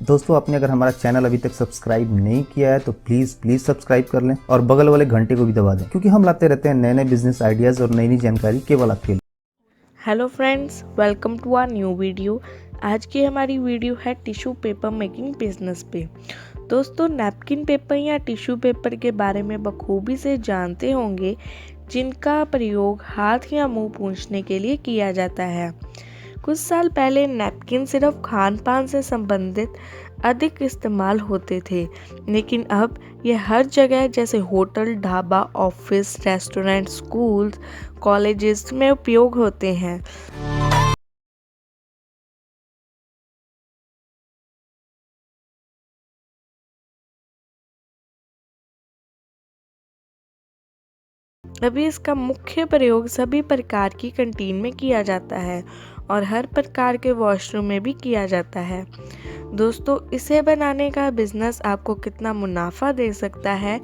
दोस्तों, आपने अगर हमारा चैनल अभी तक सब्सक्राइब नहीं किया है तो प्लीज सब्सक्राइब कर लें और बगल वाले घंटे को भी दबा दें, क्योंकि हम लाते रहते हैं नए नए बिजनेस आइडियाज और नई नई जानकारी केवल आपके लिए। Hello friends, welcome to our new video. आज की हमारी वीडियो है टिश्यू पेपर मेकिंग बिजनेस पे। दोस्तों, नैपकिन पेपर या टिश्यू पेपर के बारे में बखूबी से जानते होंगे, जिनका प्रयोग हाथ या मुंह पोंछने के लिए किया जाता है। कुछ साल पहले नैपकिन सिर्फ खान पान से संबंधित अधिक इस्तेमाल होते थे, लेकिन अब ये हर जगह जैसे hotel, dhaba, office, restaurant, schools, colleges में उपयोग होते हैं। अभी इसका मुख्य प्रयोग सभी प्रकार की कैंटीन में किया जाता है और हर प्रकार के वॉशरूम में भी किया जाता है। दोस्तों, इसे बनाने का बिजनेस आपको कितना मुनाफा दे सकता है,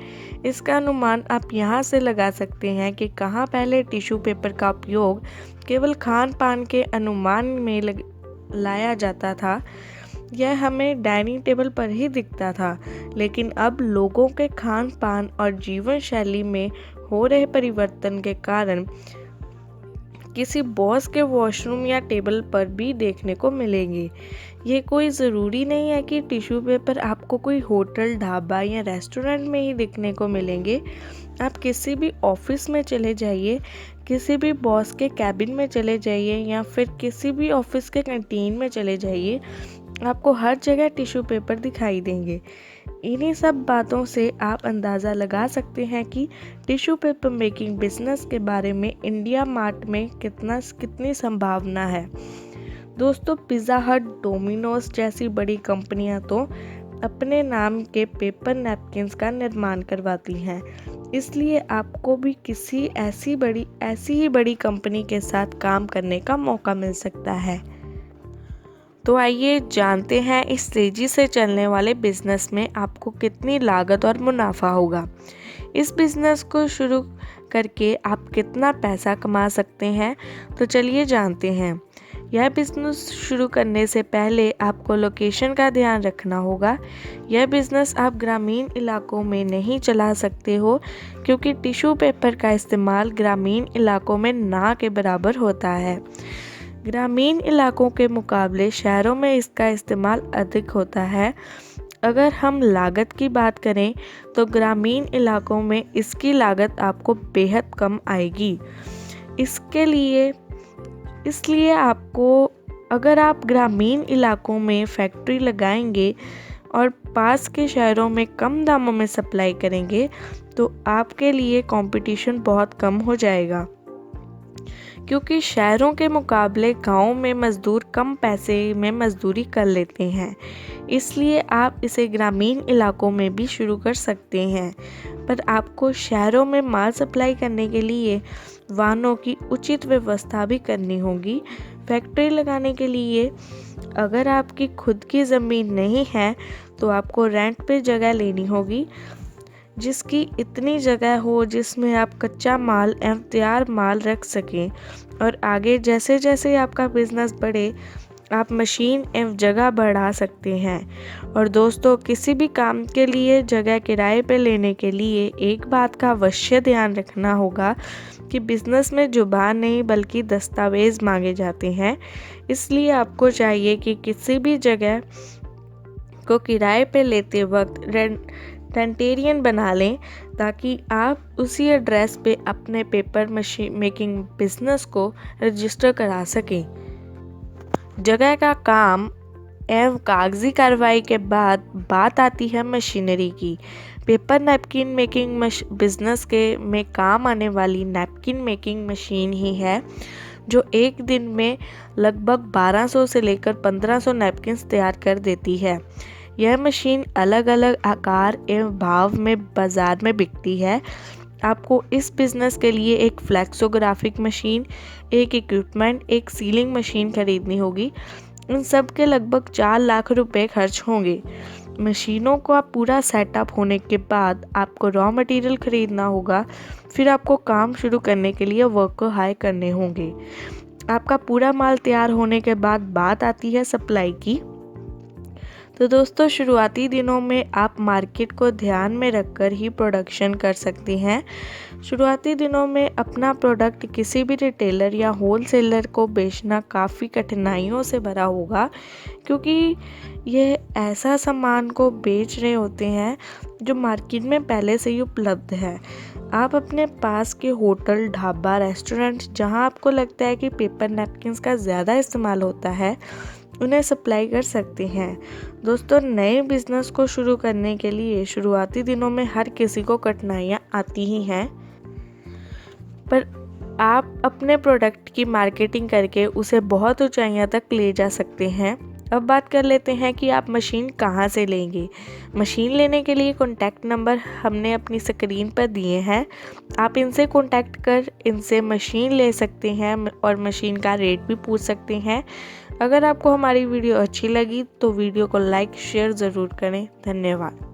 इसका अनुमान आप यहाँ से लगा सकते हैं कि कहाँ पहले टिश्यू पेपर का उपयोग केवल खान पान के अनुमान में लाया जाता था। यह हमें डाइनिंग टेबल पर ही दिखता था, लेकिन अब लोगों के खान पान और जीवन शैली में हो रहे परिवर्तन के कारण किसी बॉस के वॉशरूम या टेबल पर भी देखने को मिलेंगे। ये कोई ज़रूरी नहीं है कि टिश्यू पेपर आपको कोई होटल, ढाबा या रेस्टोरेंट में ही दिखने को मिलेंगे। आप किसी भी ऑफिस में चले जाइए, किसी भी बॉस के कैबिन में चले जाइए या फिर किसी भी ऑफिस के कैंटीन में चले जाइए, आपको हर जगह टिश्यू पेपर दिखाई देंगे। इन्हीं सब बातों से आप अंदाज़ा लगा सकते हैं कि टिश्यू पेपर मेकिंग बिजनेस के बारे में इंडिया मार्ट में कितनी संभावना है। दोस्तों, पिज़्ज़ा हट, डोमिनोज जैसी बड़ी कंपनियां तो अपने नाम के पेपर नैपकिन्स का निर्माण करवाती हैं, इसलिए आपको भी किसी ऐसी ही बड़ी कंपनी के साथ काम करने का मौका मिल सकता है। तो आइए जानते हैं इस तेज़ी से चलने वाले बिजनेस में आपको कितनी लागत और मुनाफा होगा। इस बिजनेस को शुरू करके आप कितना पैसा कमा सकते हैं, तो चलिए जानते हैं। यह बिजनेस शुरू करने से पहले आपको लोकेशन का ध्यान रखना होगा। यह बिजनेस आप ग्रामीण इलाकों में नहीं चला सकते हो, क्योंकि टिश्यू पेपर का इस्तेमाल ग्रामीण इलाकों में ना के बराबर होता है। ग्रामीण इलाकों के मुकाबले शहरों में इसका इस्तेमाल अधिक होता है। अगर हम लागत की बात करें तो ग्रामीण इलाकों में इसकी लागत आपको बेहद कम आएगी। इसलिए आपको, अगर आप ग्रामीण इलाकों में फैक्ट्री लगाएंगे और पास के शहरों में कम दामों में सप्लाई करेंगे, तो आपके लिए कंपटीशन बहुत कम हो जाएगा, क्योंकि शहरों के मुकाबले गांवों में मज़दूर कम पैसे में मज़दूरी कर लेते हैं। इसलिए आप इसे ग्रामीण इलाकों में भी शुरू कर सकते हैं, पर आपको शहरों में माल सप्लाई करने के लिए वाहनों की उचित व्यवस्था भी करनी होगी। फैक्ट्री लगाने के लिए अगर आपकी खुद की ज़मीन नहीं है तो आपको रेंट पे जगह लेनी होगी, जिसकी इतनी जगह हो जिसमें आप कच्चा माल एवं तैयार माल रख सकें। और आगे जैसे जैसे आपका बिजनेस बढ़े, आप मशीन एवं जगह बढ़ा सकते हैं। और दोस्तों, किसी भी काम के लिए जगह किराए पे लेने के लिए एक बात का अवश्य ध्यान रखना होगा कि बिजनेस में जुबान नहीं बल्कि दस्तावेज मांगे जाते हैं। इसलिए आपको चाहिए कि किसी भी जगह को किराए पे लेते वक्त रेंटेरियन बना लें, ताकि आप उसी एड्रेस पे अपने पेपर मशीन मेकिंग बिजनेस को रजिस्टर करा सकें। जगह का काम एवं कागजी कार्रवाई के बाद बात आती है मशीनरी की। पेपर नैपकिन मेकिंग बिजनेस के में काम आने वाली नैपकिन मेकिंग मशीन ही है जो एक दिन में लगभग 1200 से लेकर 1500 नैपकिन्स तैयार कर देती है। यह मशीन अलग अलग आकार एवं भाव में बाज़ार में बिकती है। आपको इस बिज़नेस के लिए एक फ्लेक्सोग्राफिक मशीन, एक इक्विपमेंट, एक सीलिंग मशीन खरीदनी होगी। इन सब के लगभग 4 लाख रुपए खर्च होंगे। मशीनों का पूरा सेटअप होने के बाद आपको रॉ मटेरियल खरीदना होगा। फिर आपको काम शुरू करने के लिए वर्कर हायर करने होंगे। आपका पूरा माल तैयार होने के बाद बात आती है सप्लाई की। तो दोस्तों शुरुआती दिनों में आप मार्केट को ध्यान में रखकर ही प्रोडक्शन कर सकती हैं। शुरुआती दिनों में अपना प्रोडक्ट किसी भी रिटेलर या होलसेलर को बेचना काफ़ी कठिनाइयों से भरा होगा, क्योंकि ये ऐसा सामान को बेच रहे होते हैं जो मार्केट में पहले से ही उपलब्ध है। आप अपने पास के होटल, ढाबा, रेस्टोरेंट जहां आपको लगता है कि पेपर नैपकिन्स का ज़्यादा इस्तेमाल होता है, उन्हें सप्लाई कर सकते हैं। दोस्तों नए बिजनेस को शुरू करने के लिए शुरुआती दिनों में हर किसी को कठिनाइयाँ आती ही हैं, पर आप अपने प्रोडक्ट की मार्केटिंग करके उसे बहुत ऊंचाइयों तक ले जा सकते हैं। अब बात कर लेते हैं कि आप मशीन कहाँ से लेंगे। मशीन लेने के लिए कॉन्टैक्ट नंबर हमने अपनी स्क्रीन पर दिए हैं। आप इनसे कॉन्टैक्ट कर इनसे मशीन ले सकते हैं और मशीन का रेट भी पूछ सकते हैं। अगर आपको हमारी वीडियो अच्छी लगी तो वीडियो को लाइक शेयर ज़रूर करें। धन्यवाद।